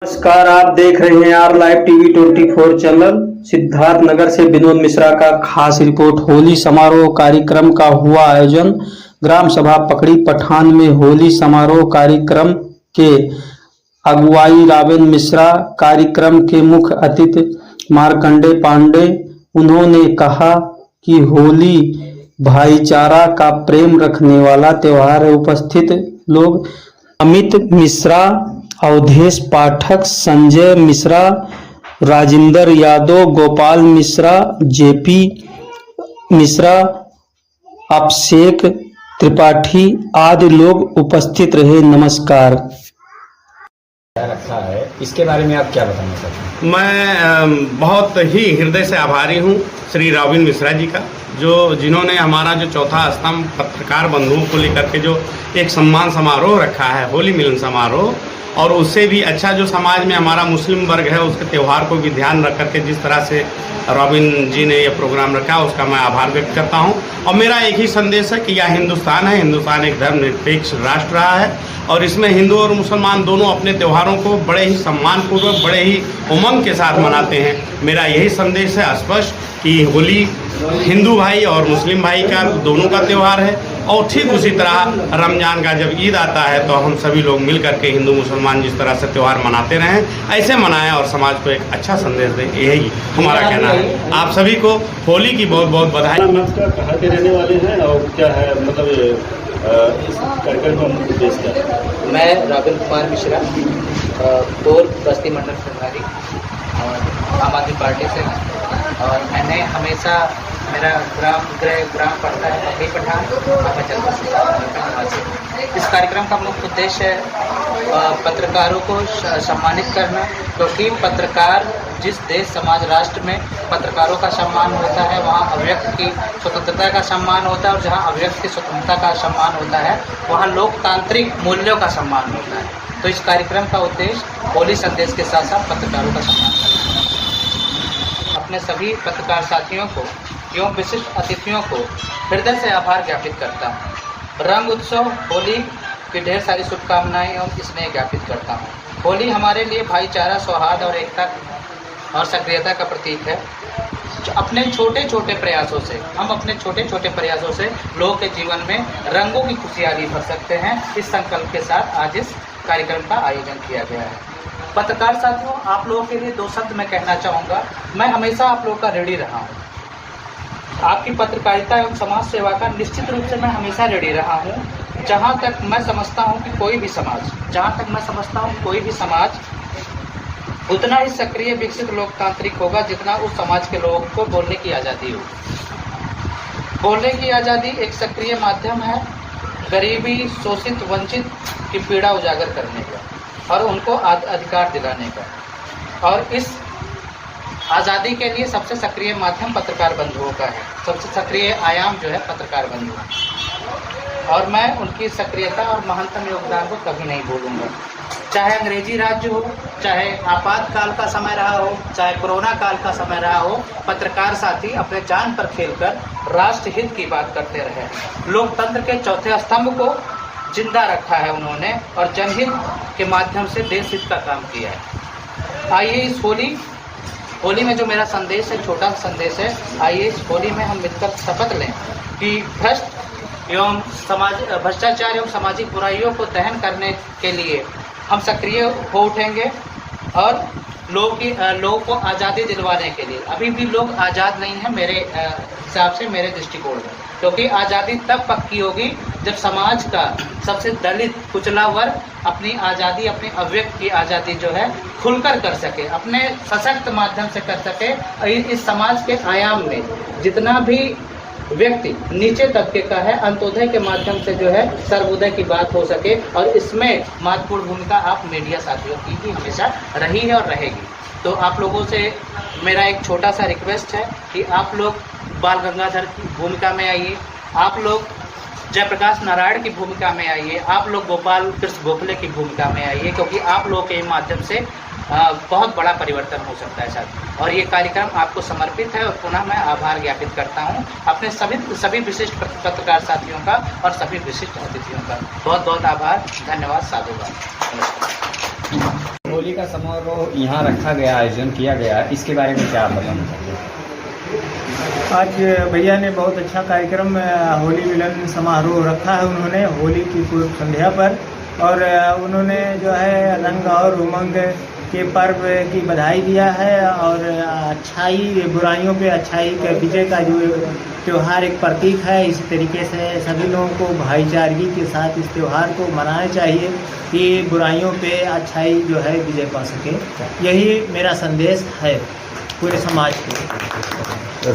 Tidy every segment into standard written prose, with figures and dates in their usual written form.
नमस्कार, आप देख रहे हैं आर लाइव टीवी 24 चैनल। सिद्धार्थ नगर से विनोद मिश्रा का खास रिपोर्ट। होली समारोह कार्यक्रम का हुआ आयोजन। ग्राम सभा पकड़ी पठान में होली समारोह कार्यक्रम के अगुवाई राबिन मिश्रा। कार्यक्रम के मुख्य अतिथि मार्कंडे पांडे। उन्होंने कहा कि होली भाईचारा का प्रेम रखने वाला त्योहार है। उपस्थित लोग अमित मिश्रा, अवधेश पाठक, संजय मिश्रा, राजिंदर यादव, गोपाल मिश्रा, जेपी मिश्रा, अभिषेक त्रिपाठी आदि लोग उपस्थित रहे। नमस्कार। रखा है, इसके बारे में आप क्या बताना चाहते हैं? मैं बहुत ही हृदय से आभारी हूँ श्री राबिन मिश्रा जी का, जिन्होंने हमारा जो चौथा स्तंभ पत्रकार बंधुओं को लेकर के जो एक सम्मान समारोह रखा है, होली मिलन समारोह, और उससे भी अच्छा जो समाज में हमारा मुस्लिम वर्ग है उसके त्यौहार को भी ध्यान रख करके जिस तरह से राबिन जी ने यह प्रोग्राम रखा, उसका मैं आभार व्यक्त करता हूं। और मेरा एक ही संदेश है कि यह हिंदुस्तान है, हिंदुस्तान एक धर्मनिरपेक्ष राष्ट्र रहा है और इसमें हिंदू और मुसलमान दोनों अपने त्योहारों को बड़े ही सम्मानपूर्वक, बड़े ही उमंग के साथ मनाते हैं। मेरा यही संदेश है स्पष्ट कि होली हिंदू भाई और मुस्लिम भाई का दोनों का त्यौहार है। और ठीक उसी तरह रमज़ान का जब ईद आता है तो हम सभी लोग मिल करके हिंदू मुसलमान जिस तरह से त्यौहार मनाते रहें, ऐसे मनाएं और समाज को एक अच्छा संदेश दें। यही हमारा कहना है। आप सभी को होली की बहुत बहुत बधाई। कहाँ के रहने वाले हैं और क्या है मतलब इस कार्यक्रम का मुख्य उद्देश्य क्या है? मैं राबिन कुमार मिश्रा, पूर्व बस्ती मंडल प्रभारी और आम आदमी पार्टी से, और मैंने हमेशा मेरा ग्राम पड़ता है पकड़ी पठान। इस कार्यक्रम का मुख्य उद्देश्य है पत्रकारों को सम्मानित करना, क्योंकि पत्रकार जिस देश समाज राष्ट्र में पत्रकारों का सम्मान होता है वहाँ अभिव्यक्ति की स्वतंत्रता का सम्मान होता है, और जहाँ अभिव्यक्ति की स्वतंत्रता का सम्मान होता है वहाँ लोकतांत्रिक मूल्यों का सम्मान होता है। तो इस कार्यक्रम का उद्देश्य होली संदेश के साथ साथ पत्रकारों का सम्मान करना है। अपने सभी पत्रकार साथियों को एवं विशिष्ट अतिथियों को हृदय से आभार ज्ञापित करता हूँ। रंग उत्सव होली की ढेर सारी शुभकामनाएं एवं स्नेह ज्ञापित करता हूँ। होली हमारे लिए भाईचारा, सौहार्द और एकता और सक्रियता का प्रतीक है। अपने छोटे छोटे प्रयासों से लोगों के जीवन में रंगों की खुशहाली भर सकते हैं। इस संकल्प के साथ आज इस कार्यक्रम का आयोजन किया गया है। पत्रकार साथियों, आप लोगों के लिए दो शब्द मैं कहना चाहूँगा। मैं हमेशा आप लोगों का ऋणी रहा हूँ। आपकी पत्रकारिता एवं समाज सेवा का निश्चित रूप से मैं हमेशा रेडी रहा हूँ। जहाँ तक मैं समझता हूँ कि कोई भी समाज उतना ही सक्रिय, विकसित, लोकतांत्रिक होगा जितना उस समाज के लोगों को बोलने की आज़ादी हो। बोलने की आज़ादी एक सक्रिय माध्यम है गरीबी, शोषित, वंचित की पीड़ा उजागर करने का और उनको अधिकार दिलाने का। और इस आज़ादी के लिए सबसे सक्रिय माध्यम पत्रकार बंधुओं का है। सबसे सक्रिय आयाम जो है पत्रकार बंधु, और मैं उनकी सक्रियता और महत्तम योगदान को कभी नहीं भूलूंगा। चाहे अंग्रेजी राज्य हो, चाहे आपातकाल का समय रहा हो, चाहे कोरोना काल का समय रहा हो, पत्रकार साथी अपने जान पर खेलकर राष्ट्र हित की बात करते रहे। लोकतंत्र के चौथे स्तंभ को जिंदा रखा है उन्होंने, और जनहित के माध्यम से देश हित का काम किया है। आइए इस होली में जो मेरा संदेश है, छोटा संदेश है, आइए इस होली में हम मिलकर शपथ लें कि भ्रष्टाचार एवं सामाजिक बुराइयों को दहन करने के लिए हम सक्रिय हो उठेंगे और लोगों को आज़ादी दिलवाने के लिए। अभी भी लोग आज़ाद नहीं हैं मेरे हिसाब से, मेरे दृष्टिकोण में, क्योंकि आज़ादी तब पक्की होगी जब समाज का सबसे दलित, कुचला वर्ग अपनी आज़ादी, अपनी अभिव्यक्ति की आज़ादी जो है खुलकर कर सके, अपने सशक्त माध्यम से कर सके। इस समाज के आयाम में जितना भी व्यक्ति नीचे तबके का है, अंत्योदय के माध्यम से जो है सर्वोदय की बात हो सके, और इसमें महत्वपूर्ण भूमिका आप मीडिया साथियों की भी हमेशा रही है और रहेगी। तो आप लोगों से मेरा एक छोटा सा रिक्वेस्ट है कि आप लोग बाल गंगाधर की भूमिका में आइए, आप लोग जयप्रकाश नारायण की भूमिका में आइए, आप लोग गोपाल कृष्ण गोखले की भूमिका में आइए, क्योंकि आप लोगों के माध्यम से बहुत बड़ा परिवर्तन हो सकता है साथ। और ये कार्यक्रम आपको समर्पित है, और पुनः मैं आभार ज्ञापित करता हूँ अपने सभी विशिष्ट पत्रकार साथियों का और सभी विशिष्ट अतिथियों का। बहुत बहुत आभार, धन्यवाद, साधुवाद। होली का समारोह यहाँ रखा गया, आयोजन किया गया, इसके बारे में क्या आप बताना चाहते हैं? आज भैया ने बहुत अच्छा कार्यक्रम होली मिलन समारोह रखा है उन्होंने होली की पूर्व संध्या पर, और उन्होंने जो है रंग और उमंग के पर्व की बधाई दिया है, और अच्छाई बुराइयों पे अच्छाई के विजय का जो त्यौहार एक प्रतीक है, इस तरीके से सभी लोगों को भाईचारगी के साथ इस त्यौहार को मनाना चाहिए कि बुराइयों पे अच्छाई जो है विजय पा सके। यही मेरा संदेश है पूरे समाज को।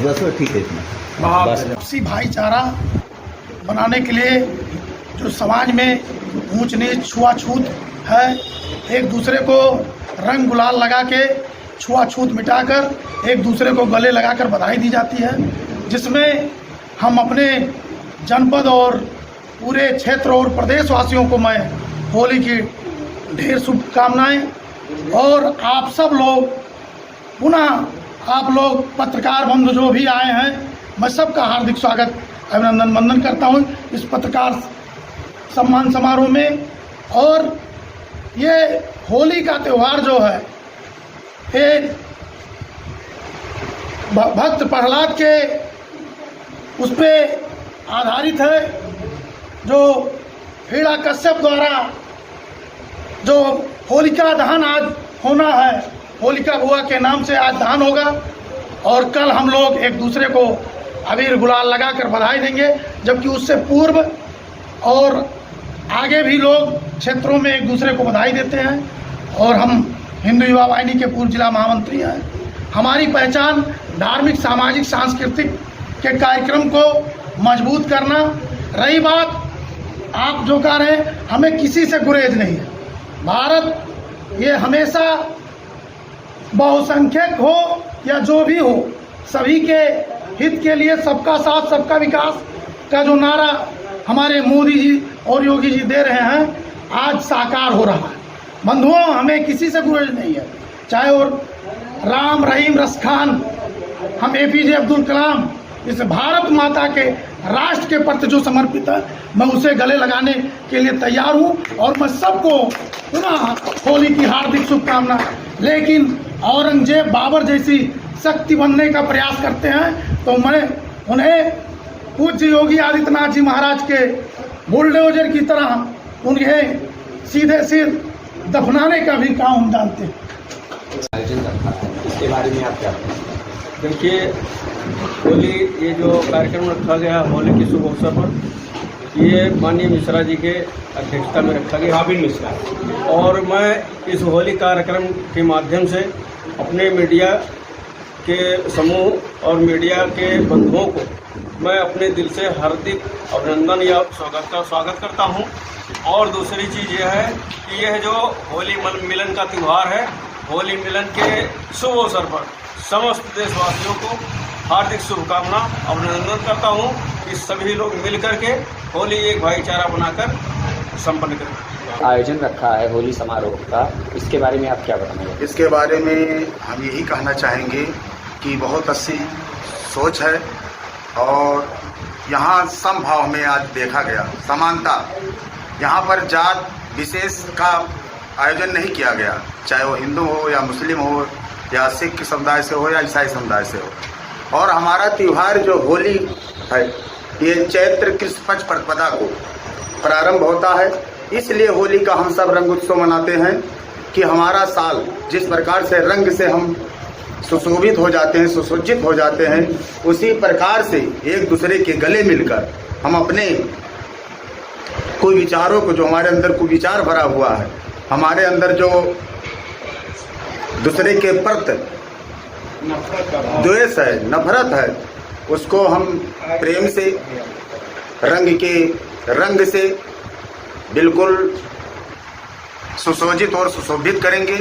बस ठीक है इतना। आपसी भाईचारा बनाने के लिए जो समाज में ऊंच नीच छुआछूत है, एक दूसरे को रंग गुलाल लगा के छुआछूत मिटाकर एक दूसरे को गले लगाकर बधाई दी जाती है, जिसमें हम अपने जनपद और पूरे क्षेत्र और प्रदेशवासियों को मैं होली की ढेर शुभकामनाएं। और आप सब लोग पुनः आप लोग पत्रकार बंधु जो भी आए हैं, मैं सबका हार्दिक स्वागत अभिनंदन वंदन करता हूं इस पत्रकार सम्मान समारोह में। और ये होली का त्यौहार जो है ये भक्त प्रहलाद के उस पर आधारित है, जो हिरण्यकश्यप द्वारा जो होलिका दहन आज होना है, होलिका बुआ के नाम से आज दहन होगा, और कल हम लोग एक दूसरे को अबीर गुलाल लगाकर बधाई देंगे, जबकि उससे पूर्व और आगे भी लोग क्षेत्रों में एक दूसरे को बधाई देते हैं। और हम हिंदू युवा वाहिनी के पूर्व जिला महामंत्री हैं। हमारी पहचान धार्मिक, सामाजिक, सांस्कृतिक के कार्यक्रम को मजबूत करना। रही बात आप जो कह रहे हैं, हमें किसी से गुरेज नहीं है। भारत ये हमेशा बहुसंख्यक हो या जो भी हो, सभी के हित के लिए सबका साथ सबका विकास का जो नारा हमारे मोदी जी और योगी जी दे रहे हैं, आज साकार हो रहा है। बंधुओं, हमें किसी से गुरेज नहीं है, चाहे वो राम रहीम रसखान, हम एपीजे अब्दुल कलाम, इस भारत माता के राष्ट्र के प्रति जो समर्पित है, मैं उसे गले लगाने के लिए तैयार हूं। और मैं सबको पुनः होली की हार्दिक शुभकामना। लेकिन औरंगजेब बाबर जैसी शक्ति बनने का प्रयास करते हैं तो मैं उन्हें पूज्य योगी आदित्यनाथ जी महाराज के बुलडोजर की तरह उन्हें सीधे सिर दफनाने का भी काम हम जानते हैं। आयोजन रखा है, इसके बारे में आप क्या बताएं? देखिए, होली ये जो कार्यक्रम रखा गया होली के शुभ अवसर पर, ये माननीय मिश्रा जी के अध्यक्षता में रखा गया, रॉबिन मिश्रा। और मैं इस होली कार्यक्रम के माध्यम से अपने मीडिया के समूह और मीडिया के बंधुओं को मैं अपने दिल से हार्दिक अभिनंदन या स्वागत करता हूं। और दूसरी चीज़ यह है कि यह जो होली मिलन का त्यौहार है, होली मिलन के शुभ अवसर पर समस्त देशवासियों को हार्दिक शुभकामना अभिनंदन करता हूं कि सभी लोग मिलकर के होली एक भाईचारा बनाकर संपन्न करें। आयोजन रखा है होली समारोह का, इसके बारे में आप क्या बताएंगे? इसके बारे में हम यही कहना चाहेंगे कि बहुत अच्छी सोच है, और यहाँ समभाव में आज देखा गया, समानता। यहाँ पर जात विशेष का आयोजन नहीं किया गया, चाहे वो हिंदू हो या मुस्लिम हो या सिख समुदाय से हो या ईसाई समुदाय से हो। और हमारा त्यौहार जो होली है, ये चैत्र कृष्ण पक्ष प्रतिपदा को प्रारंभ होता है। इसलिए होली का हम सब रंग उत्सव मनाते हैं कि हमारा साल जिस प्रकार से रंग से हम सुशोभित हो जाते हैं, सुसज्जित हो जाते हैं, उसी प्रकार से एक दूसरे के गले मिलकर हम अपने कोई विचारों को, जो हमारे अंदर कोई विचार भरा हुआ है, हमारे अंदर जो दूसरे के प्रति द्वेष है, नफरत है, उसको हम प्रेम से, रंग से बिल्कुल सुशोभित और सुशोभित करेंगे।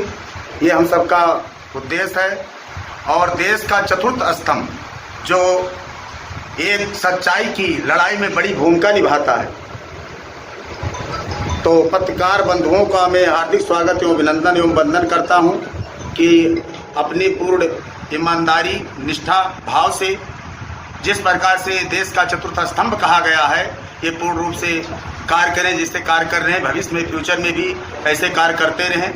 ये हम सबका उद्देश्य है। और देश का चतुर्थ स्तंभ जो एक सच्चाई की लड़ाई में बड़ी भूमिका निभाता है, तो पत्रकार बंधुओं का मैं हार्दिक स्वागत एवं अभिनंदन एवं वंदन करता हूं कि अपनी पूर्ण ईमानदारी, निष्ठा, भाव से जिस प्रकार से देश का चतुर्थ स्तंभ कहा गया है, ये पूर्ण रूप से कार्य करें, जिससे कार्य कर रहे हैं, भविष्य में फ्यूचर में भी ऐसे कार्य करते रहें।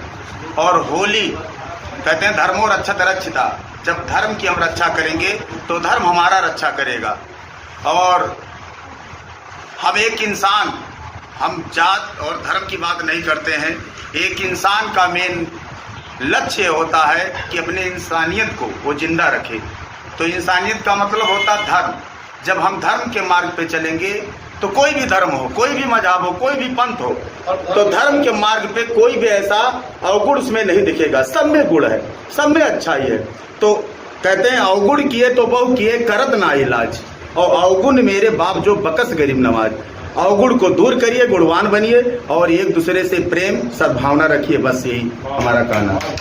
और होली कहते हैं धर्मो रक्षत रक्षिता, जब धर्म की हम रक्षा करेंगे तो धर्म हमारा रक्षा करेगा। और हम एक इंसान, हम जात और धर्म की बात नहीं करते हैं, एक इंसान का मेन लक्ष्य होता है कि अपने इंसानियत को वो जिंदा रखे। तो इंसानियत का मतलब होता है धर्म। जब हम धर्म के मार्ग पे चलेंगे तो कोई भी धर्म हो, कोई भी मजहब हो, कोई भी पंथ हो, तो धर्म के मार्ग पे कोई भी ऐसा अवगुण उसमें नहीं दिखेगा। सब में गुण है, सब में अच्छाई है। तो कहते हैं अवगुण किए तो बहु किए करत ना इलाज, और अवगुण मेरे बाप जो बकस गरीब नवाज। अवगुण को दूर करिए, गुणवान बनिए और एक दूसरे से प्रेम सद्भावना रखिए, बस यही हमारा कहना है।